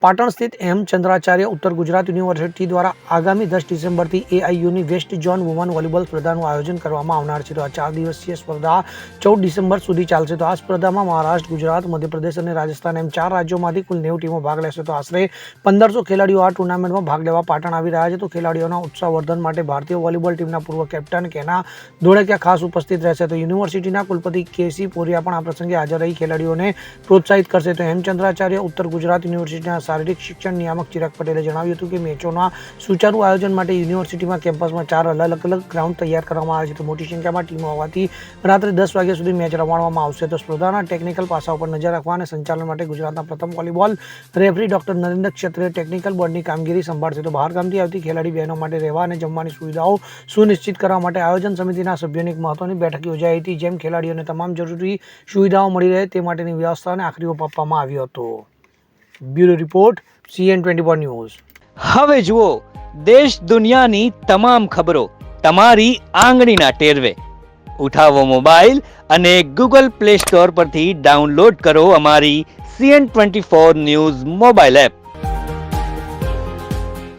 પાટણ સ્થિત હેમચંદ્રાચાર્ય ઉત્તર ગુજરાત યુનિવર્સિટી દ્વારા આગામી 10 ડિસેમ્બરથી એઆઈયુની વેસ્ટ ઝોન વુમન વોલીબોલ સ્પર્ધાનું આયોજન કરવામાં આવનાર છે. તો આ 4 દિવસીય સ્પર્ધા 14 ડિસેમ્બર સુધી ચાલશે. તો આ સ્પર્ધામાં મહારાષ્ટ્ર, ગુજરાત, મધ્યપ્રદેશ અને રાજસ્થાન એમ 4 રાજ્યોમાંથી કુલ 90 ટીમો ભાગ લેશે. તો આશરે 1500 ખેલાડીઓ આ ટુર્નામેન્ટમાં ભાગ લેવા પાટણ આવી રહ્યા છે. તો ખેલાડીઓના ઉત્સાહવર્ધન માટે ભારતીય વોલીબોલ ટીમના પૂર્વ કેપ્ટન કેના ધોળકિયા ખાસ ઉપસ્થિત રહેશે. તો યુનિવર્સિટીના કુલપતિ કેસી પોરિયા પણ આ પ્રસંગે હાજર રહી ખેલાડીઓને પ્રોત્સાહિત કરશે. તો હેમચંદ્રાચાર્ય ઉત્તર ગુજરાત યુનિવર્સિટીના શારીરિક શિક્ષણ નિયામક ચિરાગ પટેલે જણાવ્યું હતું કે મેચોના સુચારુ આયોજન માટે યુનિવર્સિટીમાં કેમ્પસમાં 4 અલગ અલગ ગ્રાઉન્ડ તૈયાર કરવામાં આવે છે. તો મોટી સંખ્યામાં ટીમો હોવાથી રાત્રે 10 વાગ્યા સુધી મેચ રમાડવામાં આવશે. તો સ્પર્ધાના ટેકનિકલ પાસાઓ પર નજર રાખવા અને સંચાલન માટે ગુજરાતના પ્રથમ વોલીબોલ રેફરી ડોક્ટર નરેન્દ્ર ક્ષત્રિય ટેકનિકલ બોર્ડની કામગીરી સંભાળશે. તો બહારગામથી આવતી ખેલાડી બહેનો માટે રહેવા અને જમવાની સુવિધાઓ સુનિશ્ચિત કરવા માટે આયોજન સમિતિના સભ્યોની એક મહત્વની બેઠક યોજાઈ હતી, જેમ ખેલાડીઓને તમામ જરૂરી સુવિધાઓ મળી રહે તે માટેની વ્યવસ્થાને આખરી ઓપ આપવામાં આવ્યો હતો. Bureau report CN24 news. હવે જુઓ દેશ દુનિયાની તમામ ખબરો તમારી આંગળીના ટેરવે. ઉઠાવો મોબાઈલ અને Google Play Store પરથી ડાઉનલોડ કરો અમારી CN24 ન્યૂઝ મોબાઈલ એપ.